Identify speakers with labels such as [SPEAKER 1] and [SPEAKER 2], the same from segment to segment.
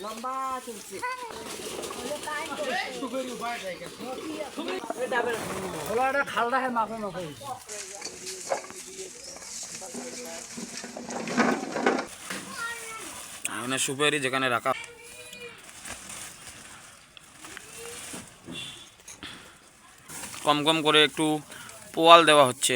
[SPEAKER 1] লম্বা চলছে খালটা হ্যাঁ মাফে মাফে
[SPEAKER 2] এখানে সুপারি যেখানে রাখা কম কম করে একটু পোয়াল দেওয়া হচ্ছে।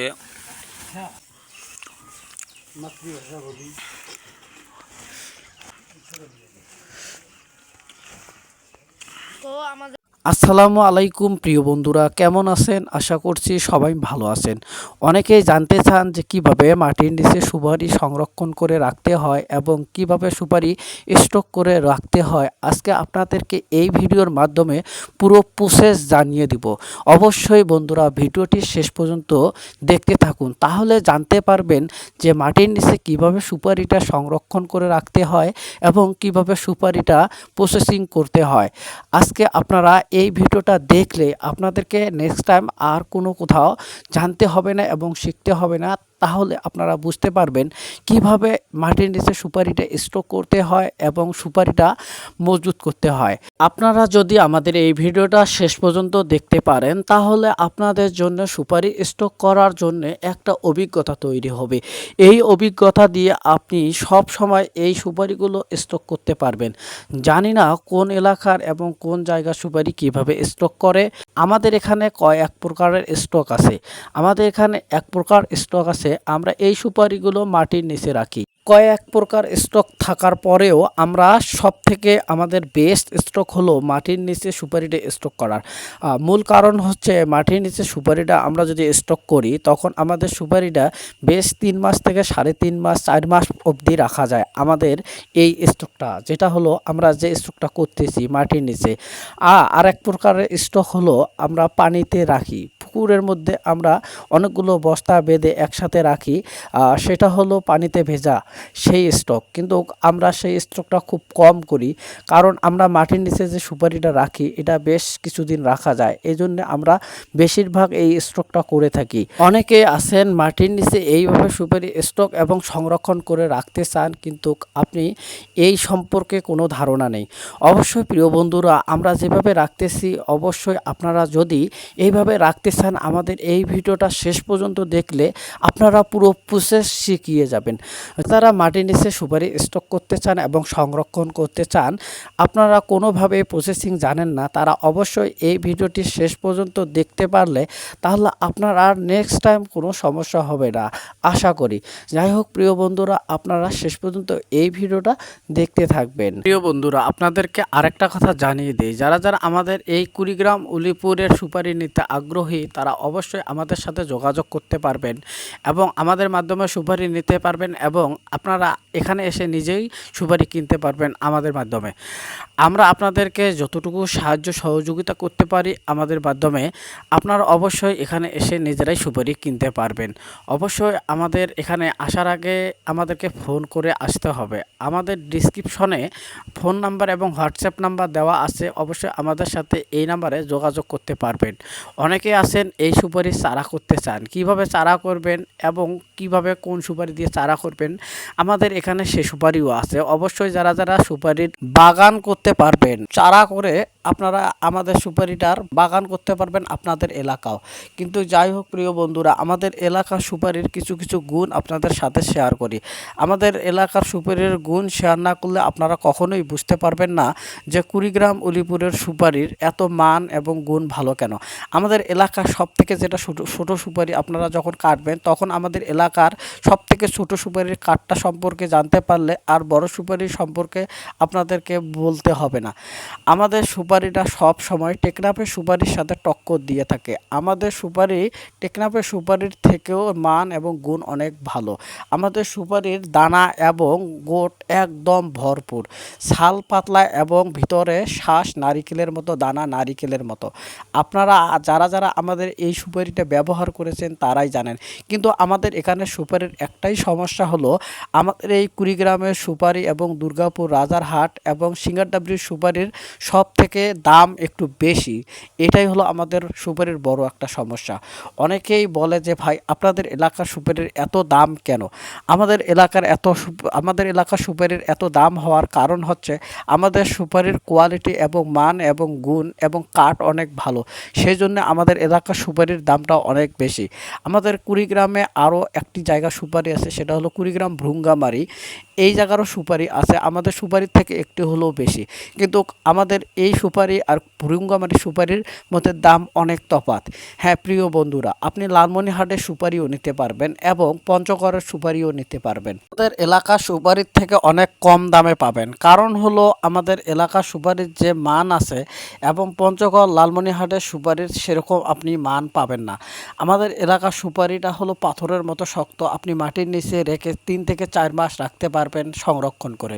[SPEAKER 3] আসসালামু আলাইকুম প্রিয় বন্ধুরা, কেমন আছেন? আশা করছি সবাই ভালো আছেন। অনেকেই জানতে চান যে কিভাবে মাটির নিচে সুপারি সংরক্ষণ করে রাখতে হয় এবং কিভাবে সুপারি স্টক করে রাখতে হয়। আজকে আপনাদেরকে এই ভিডিওর মাধ্যমে পুরো প্রসেস জানিয়ে দিব। অবশ্যই বন্ধুরা ভিডিওটি শেষ পর্যন্ত দেখতে থাকুন, তাহলে জানতে পারবেন যে মাটির নিচে কিভাবে সুপারিটা সংরক্ষণ করে রাখতে হয় এবং কিভাবে সুপারিটা প্রসেসিং করতে হয়। আজকে আপনারা এই ভিডিওটা দেখলে আপনাদেরকে নেক্সট টাইম আর কোনো কোথাও জানতে হবে না এবং শিখতে হবে না। তাহলে আপনারা বুঝতে পারবেন কিভাবে মাটির নিচে সুপারিটা স্টক করতে হয় এবং সুপারিটা মজবুত করতে হয়। আপনারা যদি আমাদের এই ভিডিওটা শেষ পর্যন্ত দেখতে পারেন তাহলে আপনাদের জন্য সুপারি স্টক করার জন্য একটা অভিজ্ঞতা তৈরি হবে। এই অভিজ্ঞতা দিয়ে আপনি সব সময় এই সুপারিগুলো স্টক করতে পারবেন। জানি না কোন এলাকার এবং কোন জায়গার সুপারি কিভাবে স্টক করে। আমাদের এখানে কয়েক প্রকারের স্টক আছে। আমাদের এখানে এক প্রকার স্টক আছে, আমরা এই সুপারিগুলো মাটির নিচে রাখি। কয়েক প্রকার স্টক থাকার পরেও আমরা সব থেকে আমাদের বেস্ট স্টক হলো মাটির নিচে সুপারিটা স্টক করার। মূল কারণ হচ্ছে মাটির নিচে সুপারিটা আমরা যদি স্টক করি তখন আমাদের সুপারিটা বেশ 3 মাস থেকে 3.5 মাস 4 মাস অবধি রাখা যায়। আমাদের এই স্টকটা যেটা হলো আমরা যে স্টকটা করতেছি মাটির নিচে। আর এক প্রকারের স্টক হলো আমরা পানিতে রাখি। পুকুরের মধ্যে আমরা অনেকগুলো বস্তা বেঁধে একসাথে রাখি, সেটা হলো পানিতে ভেজা সেই স্টক। কিন্তু আমরা সেই স্টকটা খুব কম করি, কারণ আমরা মাটির নিচে যে সুপারিটা রাখি এটা বেশ কিছুদিন রাখা যায়, এই জন্য আমরা বেশিরভাগ এই স্টকটা করে থাকি। অনেকে আছেন মাটির নিচে এইভাবে সুপারি স্টক এবং সংরক্ষণ করে রাখতে চান, কিন্তু আপনি এই সম্পর্কে কোনো ধারণা নেই। অবশ্যই প্রিয় বন্ধুরা, আমরা যেভাবে রাখতেছি অবশ্যই আপনারা যদি এইভাবে রাখতে চান আমাদের এই ভিডিওটা শেষ পর্যন্ত দেখলে আপনারা পুরো প্রসেস শিখিয়ে যাবেন। তারা মাটির নিচে সুপারি স্টক করতে চান এবং সংরক্ষণ করতে চান, আপনারা কোনোভাবে প্রসেসিং জানেন না, তারা অবশ্যই এই ভিডিওটি শেষ পর্যন্ত দেখতে পারলে তাহলে আপনার আর নেক্সট টাইম কোনো সমস্যা হবে না আশা করি। যাই হোক প্রিয় বন্ধুরা, আপনারা শেষ পর্যন্ত এই ভিডিওটা দেখতে থাকবেন। প্রিয় বন্ধুরা, আপনাদেরকে আরেকটা কথা জানিয়ে দিই, যারা যারা আমাদের এই কুড়িগ্রাম উলিপুরের সুপারি নিতে আগ্রহী তারা অবশ্যই আমাদের সাথে যোগাযোগ করতে পারবেন এবং আমাদের মাধ্যমে সুপারি নিতে পারবেন এবং আপনারা এখানে এসে নিজেই সুপারি কিনতে পারবেন আমাদের মাধ্যমে। আমরা আপনাদেরকে যতটুকু সাহায্য সহযোগিতা করতে পারি আমাদের মাধ্যমে আপনারা অবশ্যই এখানে এসে নিজেরাই সুপারি কিনতে পারবেন। অবশ্যই আমাদের এখানে আসার আগে আমাদেরকে ফোন করে আসতে হবে। আমাদের ডিসক্রিপশনে ফোন নাম্বার এবং হোয়াটসঅ্যাপ নাম্বার দেওয়া আছে, অবশ্যই আমাদের সাথে এই নাম্বারে যোগাযোগ করতে পারবেন। অনেকে আছেন এই সুপারি চারা করতে চান, কিভাবে চারা করবেন এবং কিভাবে কোন সুপারি দিয়ে চারা করবেন, আমাদের এখানে সে সুপারিও আছে। অবশ্যই যারা যারা সুপারির বাগান করতে পারবেন, চারা করে আপনারা আমাদের সুপারিটার বাগান করতে পারবেন আপনাদের এলাকাও। কিন্তু যাই হোক প্রিয় বন্ধুরা, আমাদের এলাকার সুপারির কিছু কিছু গুণ আপনাদের সাথে শেয়ার করি। আমাদের এলাকার সুপারির গুণ শেয়ার না করলে আপনারা কখনোই বুঝতে পারবেন না যে কুড়িগ্রাম উলিপুরের সুপারির এত মান এবং গুণ ভালো কেন। আমাদের এলাকার সব থেকে যেটা ছোটো সুপারি আপনারা যখন কাটবেন তখন আমাদের এলাকার সব থেকে ছোটো সুপারির কাঠটা সম্পর্কে জানতে পারলে আর বড় সুপারির সম্পর্কে আপনাদেরকে বলতে হবে না। আমাদের সুপারিটা সব সময় টেকনাফের সুপারির সাথে টক্কর দিয়ে থাকে। আমাদের সুপারি টেকনাফের সুপারির থেকেও মান এবং গুণ অনেক ভালো। আমাদের সুপারির দানা এবং গোট একদম ভরপুর, ছাল পাতলা এবং ভিতরে শ্বাস নারিকেলের মতো, দানা নারিকেলের মতো। আপনারা যারা যারা আমাদের এই সুপারিটা ব্যবহার করেছেন তারাই জানেন। কিন্তু আমাদের এখানে সুপারির একটাই সমস্যা হলো আমাদের এই কুড়িগ্রামের সুপারি এবং দুর্গাপুর রাজারহাট এবং সিঙ্গারডাবরির সুপারির সব থেকে দাম একটু বেশি। এটাই হলো আমাদের সুপারির বড় একটা সমস্যা। অনেকেই বলে যে ভাই আপনাদের এলাকার সুপারির এত দাম কেন? আমাদের এলাকার সুপারির এত দাম হওয়ার কারণ হচ্ছে আমাদের সুপারির কোয়ালিটি এবং মান এবং গুণ এবং কাঠ অনেক ভালো, সেই জন্য আমাদের এলাকার সুপারির দামটা অনেক বেশি। আমাদের কুড়িগ্রামে আরও একটি জায়গা সুপারি আছে, সেটা হলো কুড়িগ্রাম ভ্রুঙ্গামারি। এই জায়গারও সুপারি আছে, আমাদের সুপারির থেকে একটু হলেও বেশি, কিন্তু আমাদের এই সুপারি আর ভ্রুঙ্গামারি সুপারির মধ্যে দাম অনেক তফাৎ। হ্যাঁ প্রিয় বন্ধুরা, আপনি লালমনিরহাটের সুপারিও নিতে পারবেন এবং পঞ্চগড়ের সুপারিও নিতে পারবেন। আমাদের এলাকার সুপারির থেকে অনেক কম দামে পাবেন, কারণ হলো আমাদের এলাকার সুপারির যে মান আছে এবং পঞ্চগড় লালমনিরহাটের সুপারির সেরকম আপনি মান পাবেন না। আমাদের এলাকার সুপারিটা হলো পাথরের মতো শক্ত, আপনি মাটির নিচে রেখে 3 থেকে 4 মাস রাখতে পারবেন সংরক্ষণ করে।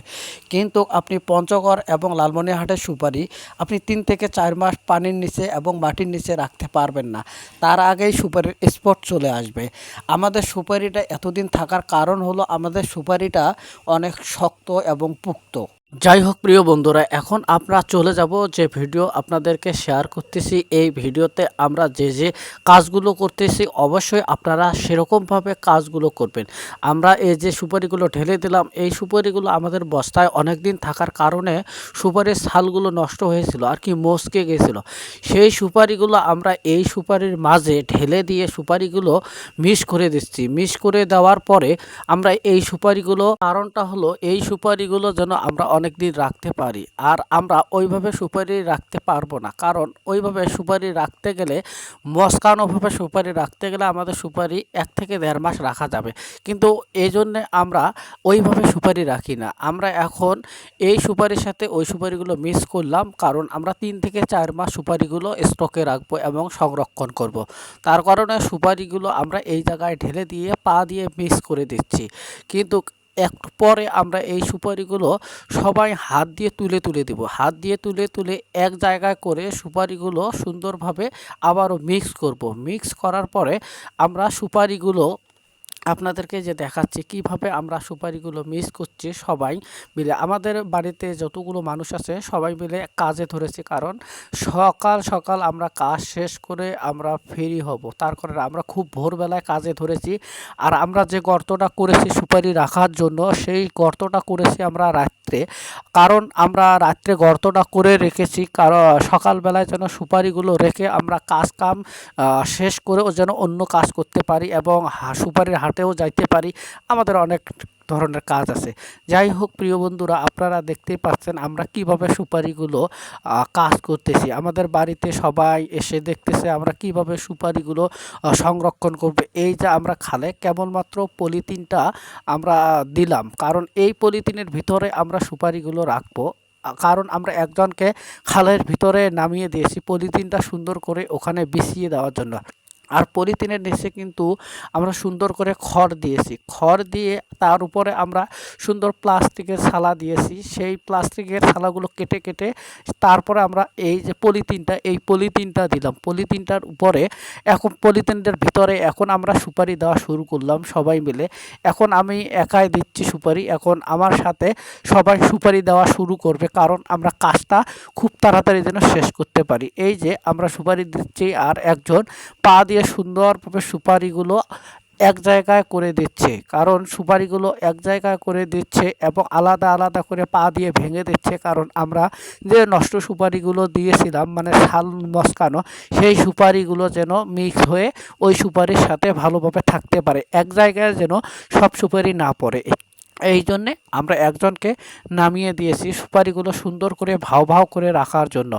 [SPEAKER 3] কিন্তু আপনি পঞ্চগড় এবং লালমনিরহাটের সুপারি আপনি 3 থেকে 4 মাস পানির নিচে এবং মাটির নিচে রাখতে পারবেন না, তার আগেই সুপারির স্পট চলে আসবে। আমাদের সুপারিটা এতদিন থাকার কারণ হলো আমাদের সুপারিটা অনেক শক্ত এবং পুক্ত। যাই হোক প্রিয় বন্ধুরা, এখন আমরা চলে যাব যে ভিডিও আপনাদেরকে শেয়ার করতেছি। এই ভিডিওতে আমরা যে যে কাজগুলো করতেছি অবশ্যই আপনারা সেরকমভাবে কাজগুলো করবেন। আমরা এই যে সুপারিগুলো ঢেলে দিলাম, এই সুপারিগুলো আমাদের বস্তায় অনেক দিন থাকার কারণে সুপারির ছালগুলো নষ্ট হয়েছিল আর কি, মচকে গেছিল। সেই সুপারিগুলো আমরা এই সুপারির মাঝে ঢেলে দিয়ে সুপারিগুলো মিক্স করে দিচ্ছি। মিক্স করে দেওয়ার পরে আমরা এই সুপারিগুলো, কারণটা হলো এই সুপারিগুলো যেন আমরা অনেক দিন রাখতে পারি। আর আমরা ওইভাবে সুপারি রাখতে পারবো না, কারণ ওইভাবে সুপারি রাখতে গেলে, মস্কানোভাবে সুপারি রাখতে গেলে আমাদের সুপারি 1 থেকে 1.5 মাস রাখা যাবে, কিন্তু এই জন্যে আমরা ওইভাবে সুপারি রাখি না। আমরা এখন এই সুপারির সাথে ওই সুপারিগুলো মিক্স করলাম, কারণ আমরা 3 থেকে 4 মাস সুপারিগুলো স্টকে রাখবো এবং সংরক্ষণ করব। তার কারণে সুপারিগুলো আমরা এই জায়গায় ঢেলে দিয়ে পা দিয়ে মিক্স করে দিচ্ছি। কিন্তু একটু পরে আমরা এই সুপারিগুলো সবাই হাত দিয়ে তুলে দেব। হাত দিয়ে তুলে এক জায়গায় করে সুপারিগুলো সুন্দরভাবে আবারও মিক্স করব। মিক্স করার পরে আমরা সুপারিগুলো আপনাদেরকে যে দেখাচ্ছি কিভাবে আমরা সুপারিগুলো মিক্স করছি সবাই মিলে। আমাদের বাড়িতে যতগুলো মানুষ আছে সবাই মিলে কাজে ধরেছি, কারণ সকাল সকাল আমরা কাজ শেষ করে আমরা ফ্রি হব, তার কারণে আমরা খুব ভোরবেলায় কাজে ধরেছি। আর আমরা যে গর্তটা করেছি সুপারি রাখার জন্য, সেই গর্তটা করেছি আমরা রাত্রে, কারণ আমরা রাত্রে গর্তটা করে রেখেছি কারণ সকালবেলায় যেন সুপারিগুলো রেখে আমরা কাম শেষ করেও যেন অন্য কাজ করতে পারি এবং সুপারির হাটেও যাইতে পারি। আমাদের অনেক ধরনের কাজ আছে। যাই হোক প্রিয় বন্ধুরা, আপনারা দেখতেই পাচ্ছেন আমরা কিভাবে সুপারিগুলো কাজ করতেছি। আমাদের বাড়িতে সবাই এসে দেখতেছে আমরা কিভাবে সুপারিগুলো সংরক্ষণ করবে। এই যে আমরা খালে কেবলমাত্র পলিথিনটা আমরা দিলাম, কারণ এই পলিথিনের ভিতরে আমরা সুপারিগুলো রাখবো, কারণ আমরা একজনকে খালের ভিতরে নামিয়ে দিয়েছি পলিথিনটা সুন্দর করে ওখানে বিছিয়ে দেওয়ার জন্য। আর পলিথিনের নিচে কিন্তু আমরা সুন্দর করে খড় দিয়েছি, খড় দিয়ে তার উপরে আমরা সুন্দর প্লাস্টিকের ছালা দিয়েছি। সেই প্লাস্টিকের ছালাগুলো কেটে তারপরে আমরা এই যে পলিথিনটা দিলাম। পলিথিনটার উপরে এখন পলিথিনটার ভিতরে এখন আমরা সুপারি দেওয়া শুরু করলাম সবাই মিলে। এখন আমি একাই দিচ্ছি সুপারি, এখন আমার সাথে সবাই সুপারি দেওয়া শুরু করবে, কারণ আমরা কাজটা খুব তাড়াতাড়ি যেন শেষ করতে পারি। এই যে আমরা সুপারি দিচ্ছি আর একজন পা দিয়ে সুন্দরভাবে সুপারিগুলো এক জায়গায় করে দিচ্ছে, কারণ সুপারিগুলো এক জায়গায় করে দিচ্ছে এবং আলাদা আলাদা করে পা দিয়ে ভেঙে দিচ্ছে, কারণ আমরা যে নষ্ট সুপারিগুলো দিয়েছিলাম মানে ছাল মস্কানো, সেই সুপারিগুলো যেন মিক্স হয়ে ওই সুপারির সাথে ভালোভাবে থাকতে পারে, এক জায়গায় যেন সব সুপারি না পড়ে। এই জন্যে আমরা একজনকে নামিয়ে দিয়েছি সুপারিগুলো সুন্দর করে ভাও করে রাখার জন্য।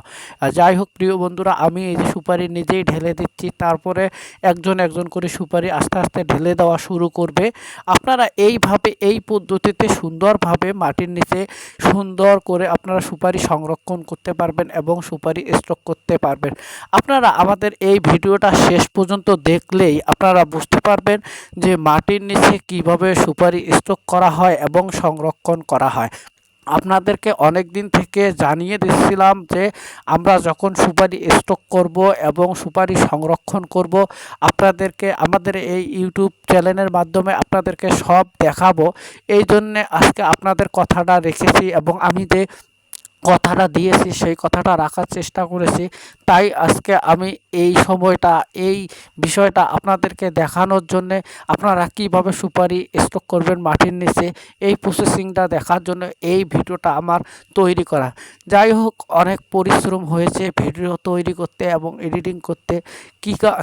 [SPEAKER 3] যাই হোক প্রিয় বন্ধুরা, আমি এই যে সুপারি নিজেই ঢেলে দিচ্ছি, তারপরে একজন করে সুপারি আস্তে আস্তে ঢেলে দেওয়া শুরু করবে। আপনারা এইভাবে এই পদ্ধতিতে সুন্দরভাবে মাটির নিচে সুন্দর করে আপনারা সুপারি সংরক্ষণ করতে পারবেন এবং সুপারি স্টক করতে পারবেন। আপনারা আমাদের এই ভিডিওটা শেষ পর্যন্ত দেখলেই আপনারা বুঝতে পারবেন যে মাটির নিচে কিভাবে সুপারি স্টক করা হয় এবং সংরক্ষণ করা হয়। আপনাদেরকে অনেক দিন থেকে জানিয়ে দিচ্ছিলাম যে আমরা যখন সুপারি স্টক করব এবং সুপারি সংরক্ষণ করব আপনাদেরকে আমাদের এই ইউটিউব চ্যানেলের মাধ্যমে আপনাদেরকে সব দেখাবো। এই জন্যে আজকে আপনাদের কথাটা রেখেছি এবং আমি যে কথাটা দিয়েছি সেই কথাটা রাখার চেষ্টা করেছি। তাই আজকে আমি এই সময়টা এই বিষয়টা আপনাদেরকে দেখানোর জন্যে আপনারা কীভাবে সুপারি স্টক করবেন মাটির নিচে এই প্রসেসিংটা দেখার জন্য এই ভিডিওটা আমার তৈরি করা। যাই হোক, অনেক পরিশ্রম হয়েছে ভিডিও তৈরি করতে এবং এডিটিং করতে।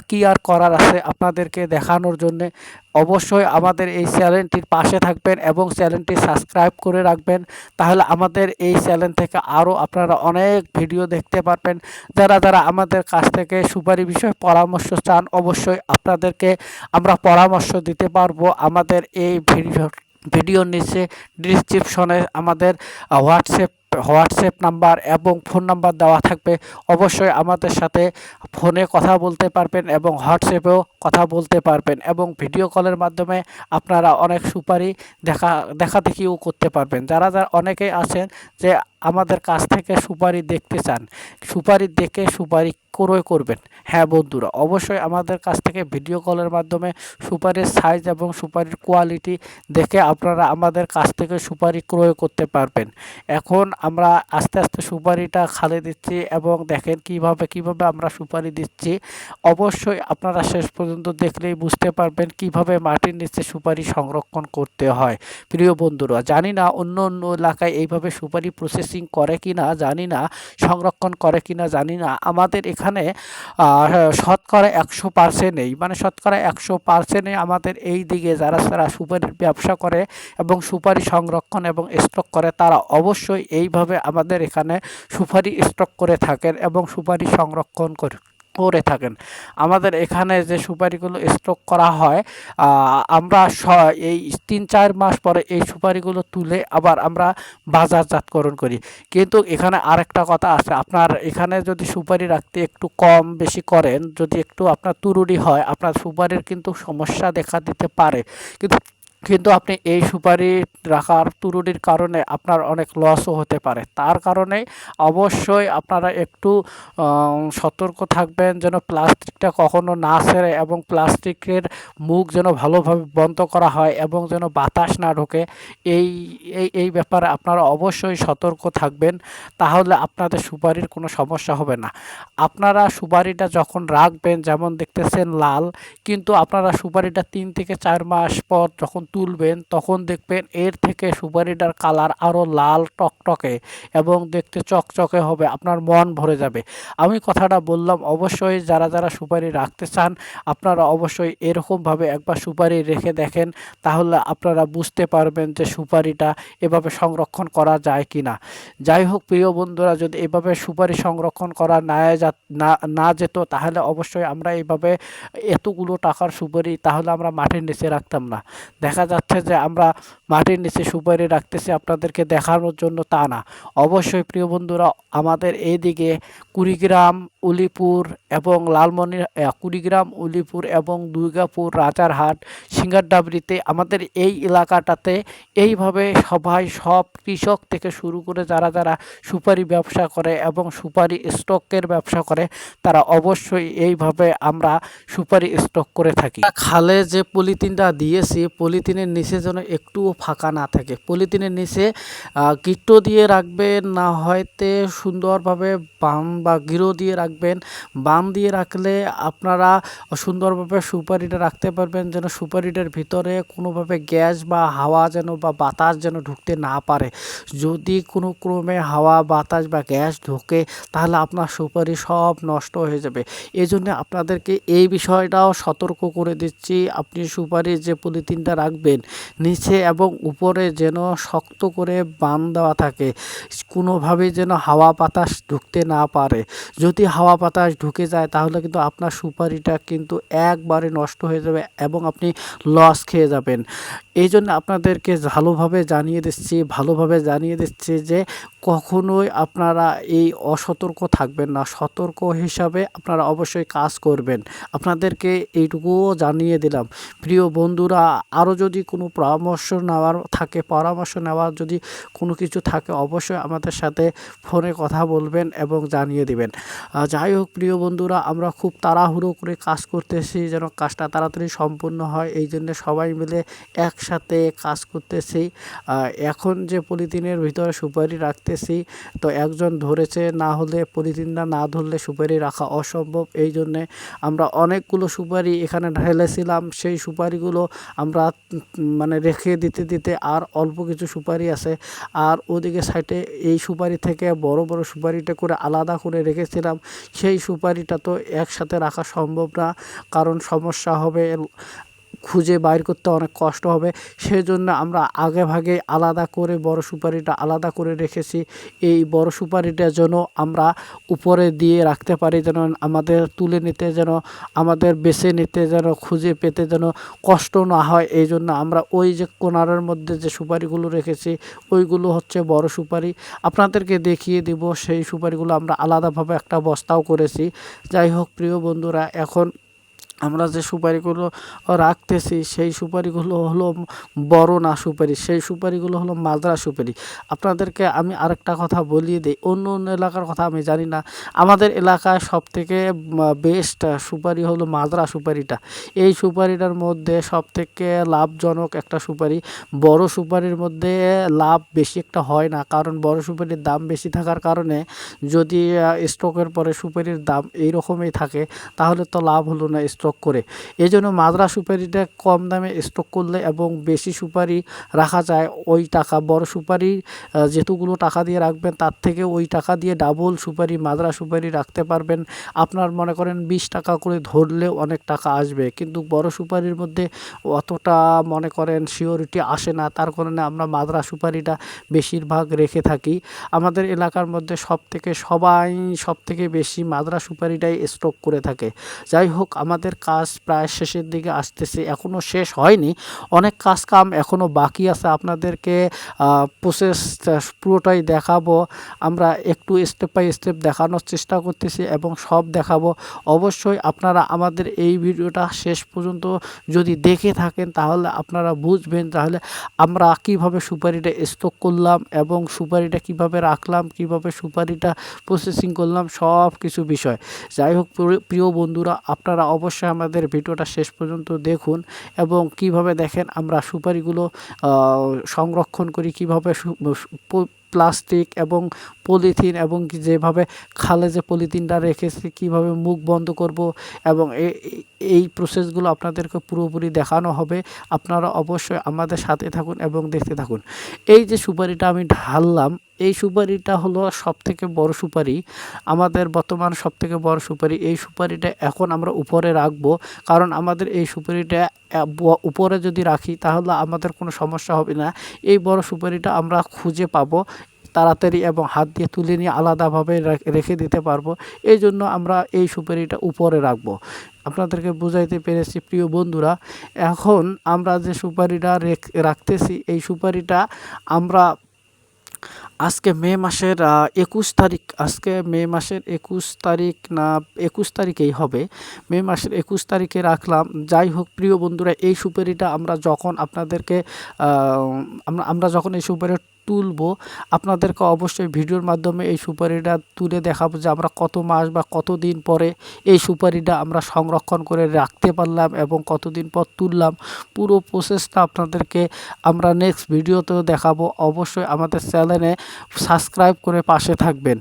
[SPEAKER 3] কী আর করার আছে আপনাদেরকে দেখানোর জন্যে। অবশ্যই আমাদের এই চ্যানেলটির পাশে থাকবেন এবং চ্যানেলটি সাবস্ক্রাইব করে রাখবেন, তাহলে আমাদের এই চ্যানেল থেকে আরও আপনারা অনেক ভিডিও দেখতে পারবেন। যারা আমাদের কাছ থেকে সুপারি বিষয়ে পরামর্শ চান অবশ্যই আপনাদেরকে আমরা পরামর্শ দিতে পারবো। আমাদের এই ভিডিওর নিচে ডিসক্রিপশনে আমাদের হোয়াটসঅ্যাপ নাম্বার এবং ফোন নাম্বার দেওয়া থাকবে। অবশ্যই আমাদের সাথে ফোনে কথা বলতে পারবেন এবং হোয়াটসঅ্যাপেও কথা বলতে পারবেন এবং ভিডিও কলের মাধ্যমে আপনারা অনেক সুপারি দেখা দেখিও করতে পারবেন। যারা অনেকেই আছেন যে আমাদের কাছ থেকে সুপারি দেখতে চান, সুপারি দেখে সুপারি ক্রয় করবেন। হ্যাঁ বন্ধুরা, অবশ্যই আমাদের কাছ থেকে ভিডিও কলের মাধ্যমে সুপারির সাইজ এবং সুপারির কোয়ালিটি দেখে আপনারা আমাদের কাছ থেকে সুপারি ক্রয় করতে পারবেন। এখন আমরা আস্তে আস্তে সুপারিটা খালে দিচ্ছি এবং দেখেন কিভাবে আমরা সুপারি দিচ্ছি। অবশ্যই আপনারা শেষ পর্যন্ত দেখলেই বুঝতে পারবেন কিভাবে মাটির নিচে সুপারি সংরক্ষণ করতে হয়। প্রিয় বন্ধুরা, জানি না অন্য এলাকায় এইভাবে সুপারি প্রসেসিং করে কি না জানি না, সংরক্ষণ করে কি না জানি না। আমাদের এখানে শতকরা 100% নেই, মানে শতকরা 100% আমাদের এই দিকে যারা সুপারির ব্যবসা করে এবং সুপারি সংরক্ষণ এবং স্টক করে তারা অবশ্যই এইভাবে আমাদের এখানে সুপারি স্টক করে থাকেন এবং সুপারি সংরক্ষণ করে থাকেন। আমাদের এখানে যে সুপারিগুলো স্টক করা হয় আমরা এই 3-4 মাস পরে এই সুপারিগুলো তুলে আবার আমরা বাজারজাতকরণ করি। কিন্তু এখানে আরেকটা কথা আছে, আপনার এখানে যদি সুপারি রাখতে একটু কম বেশি করেন, যদি একটু আপনার তুরুড়ি হয় আপনার সুপারির কিন্তু সমস্যা দেখা দিতে পারে। কিন্তু আপনি এই সুপারি রাখার তুরুটির কারণে আপনার অনেক লসও হতে পারে। তার কারণে অবশ্যই আপনারা একটু সতর্ক থাকবেন যেন প্লাস্টিকটা কখনো না ছেড়ে এবং প্লাস্টিকের মুখ যেন ভালোভাবে বন্ধ করা হয় এবং যেন বাতাস না ঢোকে। এই ব্যাপারে আপনারা অবশ্যই সতর্ক থাকবেন, তাহলে আপনাদের সুপারির কোনো সমস্যা হবে না। আপনারা সুপারিটা যখন রাখবেন যেমন দেখতেছেন লাল, কিন্তু আপনারা সুপারিটা 3 থেকে 4 মাস পর যখন তুলবেন তখন দেখবেন এর থেকে সুপারিটার কালার আরও লাল টকটকে এবং দেখতে চকচকে হবে, আপনার মন ভরে যাবে। আমি কথাটা বললাম, অবশ্যই যারা সুপারি রাখতে চান আপনারা অবশ্যই এরকমভাবে একবার সুপারি রেখে দেখেন, তাহলে আপনারা বুঝতে পারবেন যে সুপারিটা এভাবে সংরক্ষণ করা যায় কি না। যাই হোক প্রিয় বন্ধুরা, যদি এভাবে সুপারি সংরক্ষণ করা না যেত তাহলে অবশ্যই আমরা এইভাবে এতগুলো টাকার সুপারি তাহলে আমরা মাটির নিচে রাখতাম না। দেখা যাচ্ছে যে আমরা মাটির নিচে সুপারি রাখতেছি আপনাদেরকে দেখানোর জন্য, তা না। অবশ্যই প্রিয় বন্ধুরা, আমাদের এইদিকে কুড়িগ্রাম, উলিপুর এবং কুড়িগ্রাম, উলিপুর এবং দুর্গাপুর, রাজারহাট, সিঙ্গারডাবরিতে আমাদের এই এলাকাটাতে এইভাবে সব কৃষক থেকে শুরু করে যারা সুপারি ব্যবসা করে এবং সুপারি স্টকের ব্যবসা করে তারা অবশ্যই এইভাবে আমরা সুপারি স্টক করে থাকি। খালে যে পলিথিনটা দিয়েছি পলিথিনের নিচে যেন একটুও ফাঁকা না থাকে। পলিথিনের নিচে গিট্টো দিয়ে রাখবেন, না হয়তো সুন্দরভাবে বাম বা গিরো দিয়ে রাখবেন। বাম দিয়ে রাখলে আপনারা সুন্দরভাবে সুপারিটা রাখতে পারবেন, যেন সুপারিটার ভিতরে কোনোভাবে গ্যাস বা হাওয়া যেন বা বাতাস যেন ঢুকতে না পারে। যদি কোনো ক্রমে হাওয়া বাতাস বা গ্যাস ঢোকে তাহলে আপনার সুপারি সব নষ্ট হয়ে যাবে। এই জন্য আপনাদেরকে এই বিষয়টাও সতর্ক করে দিচ্ছি, আপনি সুপারির যে পলিথিনটা রাখবেন নিচে এবং উপরে যেন শক্ত করে বাঁধ দেওয়া থাকে, কোনোভাবেই যেন হাওয়া বাতাস ঢুকতে না পারে। যদি হাওয়া বাতাস ঢুকে যায় তাহলে কিন্তু আপনার সুপারিটা কিন্তু একবারে নষ্ট হয়ে যাবে এবং আপনি লস খেয়ে যাবেন। এই জন্য আপনাদেরকে ভালোভাবে জানিয়ে দিচ্ছি যে কখনোই আপনারা এই অসতর্ক থাকবেন না, সতর্ক হিসাবে আপনারা অবশ্যই কাজ করবেন। আপনাদেরকে এইটুকুও জানিয়ে দিলাম। প্রিয় বন্ধুরা, আরও যদি যদি কোনো পরামর্শ নেওয়ার থাকে, পরামর্শ নেওয়ার যদি কোনো কিছু থাকে অবশ্যই আমাদের সাথে ফোনে কথা বলবেন এবং জানিয়ে দিবেন। যাই হোক প্রিয় বন্ধুরা, আমরা খুব তাড়াহুড়ো করে কাজ করতেছি যেন কাজটা তাড়াতাড়ি সম্পূর্ণ হয়, এই জন্য সবাই মিলে একসাথে কাজ করতেছি। এখন যে পলিথিনের ভিতরে সুপারি রাখতেছি, তো একজন ধরেছে, না হলে পলিথিনটা না ধরলে সুপারি রাখা অসম্ভব। এই জন্যে আমরা অনেকগুলো সুপারি এখানে ঢেলেছিলাম, সেই সুপারিগুলো আমরা মানে রেখে দিতে দিতে আর অল্প কিছু সুপারি আছে, আর ওদিকে সাইডে এই সুপারি থেকে বড় বড় সুপারিটা করে আলাদা করে রেখেছিলাম। সেই সুপারিটা তো একসাথে রাখা সম্ভব না, কারণ সমস্যা হবে, খুঁজে বাইর করতে অনেক কষ্ট হবে। সেজন্য আমরা আগে ভাগে আলাদা করে বড় সুপারিটা আলাদা করে রেখেছি। এই বড় সুপারিটা যেন আমরা উপরে দিয়ে রাখতে পারি, যেন আমাদের তুলে নিতে, যেন আমাদের বেছে নিতে, যেন খুঁজে পেতে যেন কষ্ট না হয়। এই জন্য আমরা ওই যে কোনারের মধ্যে যে সুপারিগুলো রেখেছি ওইগুলো হচ্ছে বড় সুপারি। আপনাদেরকে দেখিয়ে দিব সেই সুপারিগুলো আমরা আলাদাভাবে একটা বস্তাও করেছি। যাই হোক প্রিয় বন্ধুরা, এখন আমরা যে সুপারিগুলো রাখতেছি সেই সুপারিগুলো হলো বড় না সুপারি, সেই সুপারিগুলো হলো মাজরা সুপারি। আপনাদেরকে আমি আরেকটা কথা বলিয়ে দিই, অন্য অন্য এলাকার কথা আমি জানি না, আমাদের এলাকায় সবথেকে বেস্ট সুপারি হলো মাজরা সুপারিটা। এই সুপারিটার মধ্যে সবথেকে লাভজনক একটা সুপারি। বড় সুপারির মধ্যে লাভ বেশি একটা হয় না, কারণ বড় সুপারির দাম বেশি থাকার কারণে যদি স্টকের পরে সুপারির দাম এইরকমই থাকে তাহলে তো লাভ হলো না স্টক করে। এই জন্য মাজরা সুপারিটা কম দামে স্টক করলে এবং বেশি সুপারি রাখা যায়, ওই টাকা বড় সুপারি যেতগুলো টাকা দিয়ে রাখবেন তার থেকে ওই টাকা দিয়ে ডাবল সুপারি মাজরা সুপারি রাখতে পারবেন। আপনার মনে করেন 20 টাকা করে ধরলেও অনেক টাকা আসবে, কিন্তু বড় সুপারির মধ্যে অতটা মনে করেন সিওরিটি আসে না, তার কারণে আমরা মাজরা সুপারিটা বেশিরভাগ রেখে থাকি। আমাদের এলাকার মধ্যে সবথেকে বেশি মাজরা সুপারিটাই স্টক করে থাকে। যাই হোক, আমাদের কাজ প্রায় শেষের দিকে আসতেছে, এখনও শেষ হয়নি, অনেক কাম এখনও বাকি আছে। আপনাদেরকে প্রসেস পুরোটাই দেখাবো, আমরা একটু স্টেপ বাই স্টেপ দেখানোর চেষ্টা করতেছি এবং সব দেখাবো। অবশ্যই আপনারা আমাদের এই ভিডিওটা শেষ পর্যন্ত যদি দেখে থাকেন তাহলে আপনারা বুঝবেন তাহলে আমরা কিভাবে সুপারিটা স্টক করলাম এবং সুপারিটা কিভাবে রাখলাম, কিভাবে সুপারিটা প্রসেসিং করলাম, সব কিছু বিষয়। যাই হোক প্রিয় বন্ধুরা, আপনারা অবশ্যই আমাদের ভিডিওটা শেষ পর্যন্ত দেখুন এবং কিভাবে দেখেন আমরা সুপারিগুলো সংরক্ষণ করি, কিভাবে প্লাস্টিক এবং পলিথিন এবং যেভাবে খালে যে পলিথিনটা রেখেছি কিভাবে মুখ বন্ধ করব এবং এই প্রসেসগুলো আপনাদেরকে পুরোপুরি দেখানো হবে। আপনারা অবশ্যই আমাদের সাথে থাকুন এবং দেখতে থাকুন। এই যে সুপারিটা আমি ঢাললাম, এই সুপারিটা হলো সবথেকে বড় সুপারি, আমাদের বর্তমান সবথেকে বড় সুপারি। এই সুপারিটা এখন আমরা উপরে রাখবো, কারণ আমাদের এই সুপারিটা উপরে যদি রাখি তাহলে আমাদের কোনো সমস্যা হবে না। এই বড় সুপারিটা আমরা খুঁজে পাবো তাড়াতাড়ি এবং হাত দিয়ে তুলে নিয়ে আলাদাভাবে রেখে দিতে পারবো। এই জন্য আমরা এই সুপারিটা উপরে রাখবো। আপনাদেরকে বুঝাইতে পেরেছি প্রিয় বন্ধুরা। এখন আমরা যে সুপারিটা রাখতেছি এই সুপারিটা আমরা আজকে মে মাসের 21 তারিখ, আজকে মে মাসের 21 তারিখ না 21 তারিখেই হবে, মে মাসের 21 তারিখে রাখলাম। যাই হোক প্রিয় বন্ধুরা, এই সুপারিটা আমরা যখন আপনাদেরকে আমরা যখন এই সুপারি তুলবো আপনাদেরকে অবশ্যই ভিডিওর মাধ্যমে এই সুপারিটা তুলে দেখাবো যে আমরা কত মাস বা কত দিন পরে এই সুপারিটা আমরা সংরক্ষণ করে রাখতে পারলাম এবং কতদিন পর তুললাম। পুরো প্রসেসটা আপনাদেরকে আমরা নেক্সট ভিডিওতেও দেখাবো। অবশ্যই আমাদের চ্যানেলে সাবস্ক্রাইব করে পাশে থাকবেন।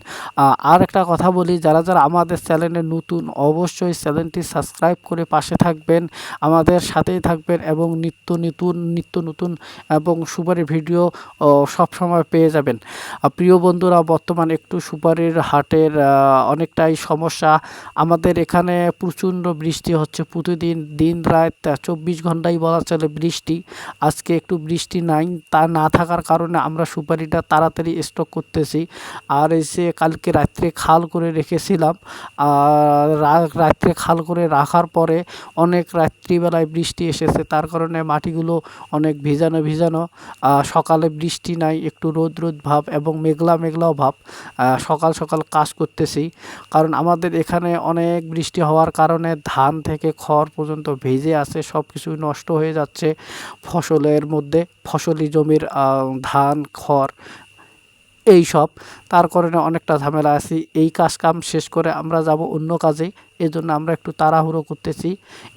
[SPEAKER 3] আর একটা কথা বলি, যারা আমাদের চ্যানেলে নতুন অবশ্যই চ্যানেলটি সাবস্ক্রাইব করে পাশে থাকবেন, আমাদের সাথেই থাকবেন এবং নিত্য নতুন এবং সুপারির ভিডিও সব সময় পেয়ে যাবেন। প্রিয় বন্ধুরা, বর্তমান একটু সুপারির হাটের অনেকটাই সমস্যা। আমাদের এখানে প্রচণ্ড বৃষ্টি হচ্ছে প্রতিদিন, দিন রাত 24 ঘন্টাই বলা চলে বৃষ্টি। আজকে একটু বৃষ্টি নাই, তা না থাকার কারণে আমরা সুপারিটা তাড়াতাড়ি স্টক করতেছি। আর এসে কালকে রাত্রে খাল করে রেখেছিলাম, আর রাত্রে খাল করে রাখার পরে অনেক রাত্রিবেলায় বৃষ্টি এসেছে, তার কারণে মাটিগুলো অনেক ভিজানো। সকালে বৃষ্টি নাই, একটু রোদ রোদ ভাব এবং মেঘলা মেঘলাও ভাব। সকাল সকাল কাজ করতেছি, কারণ আমাদের এখানে অনেক বৃষ্টি হওয়ার কারণে ধান থেকে খড় পর্যন্ত ভিজে আছে, সব কিছুই নষ্ট হয়ে যাচ্ছে ফসলের মধ্যে, ফসলি জমির ধান খড় এই সব। তার কারণে অনেকটা ঝামেলা আছি। এই কাজ কাম শেষ করে আমরা যাব অন্য কাজে, এজন্য আমরা একটু তাড়াহুড়ো করতেছি।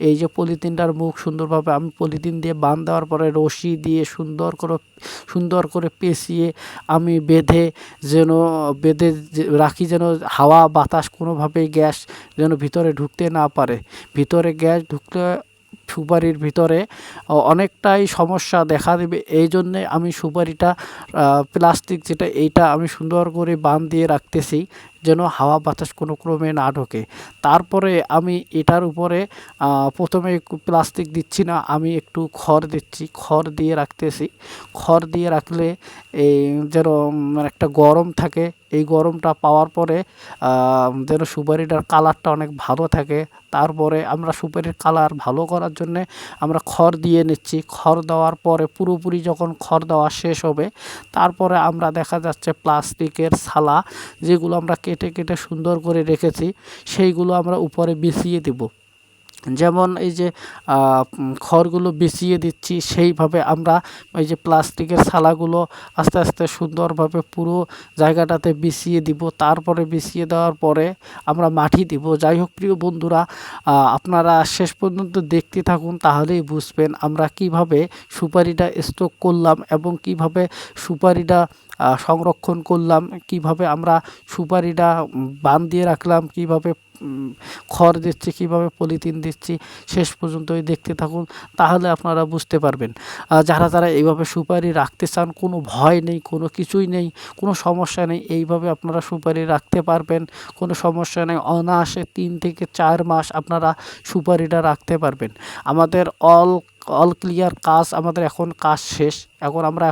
[SPEAKER 3] এই যে পলিথিনটার মুখ সুন্দরভাবে আমি পলিথিন দিয়ে বাঁধ দেওয়ার পরে রশি দিয়ে সুন্দর করে পেঁচিয়ে আমি বেঁধে রাখি, যেন হাওয়া বাতাস কোনোভাবেই গ্যাস যেন ভিতরে ঢুকতে না পারে। ভিতরে গ্যাস ঢুকলে সুপারির ভিতরে অনেকটাই সমস্যা দেখা দেবে। এই জন্যে আমি সুপারিটা প্লাস্টিক যেটা, এইটা আমি সুন্দর করে বাঁধ দিয়ে রাখতেছি যেন হাওয়া বাতাস কোনো ক্রমে না ঢোকে। তারপরে আমি এটার উপরে প্রথমে প্লাস্টিক দিচ্ছি না, আমি একটু খড় দিচ্ছি, খড় দিয়ে রাখতেছি। খড় দিয়ে রাখলে এই যেন একটা গরম থাকে, এই গরমটা পাওয়ার পরে যেন সুপারিটার কালারটা অনেক ভালো থাকে। তারপরে আমরা সুপারির কালার ভালো করার জন্যে আমরা খড় দিয়ে নিচ্ছি। খড় দেওয়ার পরে পুরোপুরি যখন খড় দেওয়া শেষ হবে, তারপরে আমরা দেখা যাচ্ছে প্লাস্টিকের ছালা যেগুলো আমরা কেটে কেটে সুন্দর করে রেখেছি, সেইগুলো আমরা উপরে বিছিয়ে দেব। যেমন এই যে খড়গুলো বিছিয়ে দিচ্ছি, সেইভাবে আমরা এই যে প্লাস্টিকের ছালাগুলো আস্তে আস্তে সুন্দরভাবে পুরো জায়গাটাতে বিছিয়ে দিব। তারপরে বিছিয়ে দেওয়ার পরে আমরা মাটি দিব। যাই হোক প্রিয় বন্ধুরা, আপনারা শেষ পর্যন্ত দেখতে থাকুন, তাহলেই বুঝবেন আমরা কিভাবে সুপারিটা স্টক করলাম এবং কিভাবে সুপারিটা সংরক্ষণ করলাম, কিভাবে আমরা সুপারিটা বাঁধ দিয়ে রাখলাম, কিভাবে খড় দিচ্ছি, কিভাবে পলিথিন দিচ্ছি। শেষ পর্যন্তই দেখতে থাকুন, তাহলে আপনারা বুঝতে পারবেন। যারা এইভাবে সুপারি রাখতে চান, কোনো ভয় নেই, কোনো কিছুই নেই, কোনো সমস্যা নেই, এইভাবে আপনারা সুপারি রাখতে পারবেন, কোনো সমস্যা নেই। অনায়াসে 3 থেকে 4 মাস আপনারা সুপারিটা রাখতে পারবেন। আমাদের অল ক্লিয়ার কাজ, আমাদের এখন কাজ শেষ। আমরা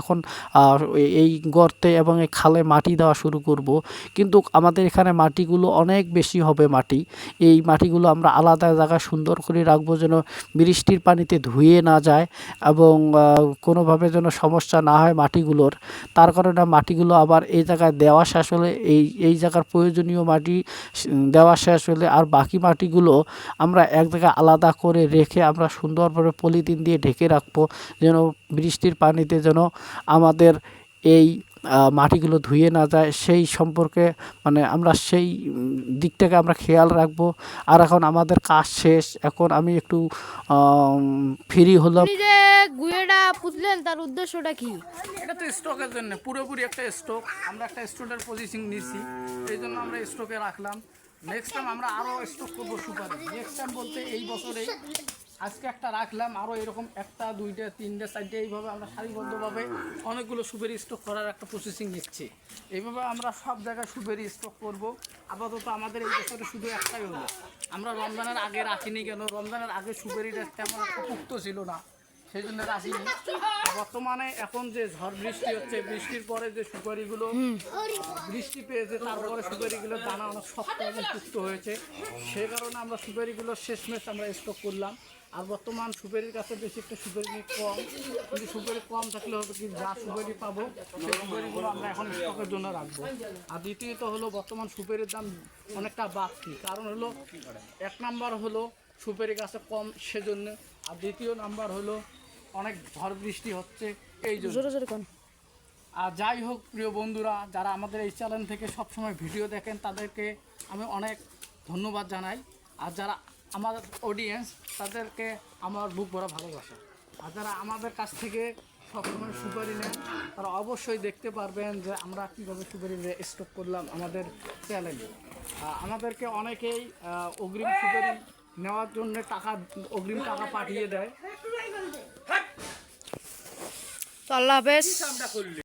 [SPEAKER 3] এই গর্তে এবং এই খালে মাটি দেওয়া শুরু করব। কিন্তু আমাদের এখানে মাটিগুলো অনেক বেশি হবে মাটি। এই মাটিগুলো আমরা আলাদা জায়গায় সুন্দর করে রাখবো, যেন বৃষ্টির পানিতে ধুয়ে না যায় এবং কোনোভাবে যেন সমস্যা না হয় মাটিগুলোর। তার কারণে মাটিগুলো আবার এই জায়গায় দেওয়া শেষ হলে, এই জায়গার প্রয়োজনীয় মাটি দেওয়া শেষ হলে আর বাকি মাটিগুলো আমরা এক জায়গায় আলাদা করে রেখে আমরা সুন্দরভাবে পলিথিন দিয়ে ঢেকে রাখবো, যেন বৃষ্টির পানিতে যেন আমাদের এই মাটিগুলো ধুয়ে না যায়, সেই সম্পর্কে আমরা সেই দিকটাকে আমরা খেয়াল রাখবো। আর এখন আমাদের কাজ শেষ, এখন আমি একটু ফ্রি হলাম।
[SPEAKER 4] যে গুয়েটা পুতলেন তার উদ্দেশ্যটা কি?
[SPEAKER 1] এটা তো স্টকের জন্য, পুরোপুরি একটা স্টক। আমরা একটা স্টকের পজিশন নিচ্ছি, এই জন্য আমরা স্টকে রাখলাম। নেক্সট টাইম আমরা আরও স্টক করবো সুপারি। নেক্সট টাইম বলতে এই বছরেই আজকে একটা রাখলাম, আরও এরকম 1টা 2টা 3টে 4টে এইভাবে আমরা সারিবদ্ধভাবে অনেকগুলো সুপারি স্টক করার একটা প্রসেসিং নিচ্ছি। এইভাবে আমরা সব জায়গায় সুপারি স্টক করব। আপাতত আমাদের এই বছরে শুধু একটাই হলো, আমরা রমজানের আগে রাখিনি। কেন? রমজানের আগে সুপারিটা তেমন একটা পুক্ত ছিল না, সেই জন্য রাখিনি। বর্তমানে এখন যে ঝড় বৃষ্টি হচ্ছে, বৃষ্টির পরে যে সুপারিগুলো বৃষ্টি পেয়েছে, তারপরে সুপারিগুলোর দানা অনেক শক্ত এবং পুক্ত হয়েছে। সে কারণে আমরা সুপারিগুলো শেষমেশ আমরা স্টক করলাম। আর বর্তমান সুপারির কাছে বেশি একটা সুপারি কম, কিন্তু সুপারি কম থাকলে হবে কি, যা সুপারি পাবো সেই সুপারিগুলো আমরা এখন স্টকের জন্য রাখবো। আর দ্বিতীয়ত হলো, বর্তমান সুপারির দাম অনেকটা বাড়তি। কারণ হলো, 1 নাম্বার হলো সুপারি গাছে কম সেজন্য, আর দ্বিতীয় নাম্বার হলো অনেক ঝড় বৃষ্টি হচ্ছে এই জন্য। আর যাই হোক প্রিয় বন্ধুরা, যারা আমাদের এই চ্যানেল থেকে সবসময় ভিডিও দেখেন, তাদেরকে আমি অনেক ধন্যবাদ জানাই। আর যারা আমার অডিয়েন্স, তাদেরকে আমার বুক ভরা ভালোবাসা। আর যারা আমাদের কাছ থেকে সবসময় সুপারি নেন, তারা অবশ্যই দেখতে পারবেন যে আমরা কীভাবে সুপারি স্টক করলাম আমাদের চ্যানেলে। আমাদেরকে অনেকেই অগ্রিম সুপারি নেওয়ার জন্য অগ্রিম টাকা পাঠিয়ে দেয়।
[SPEAKER 4] আল্লাহ হাফেজ।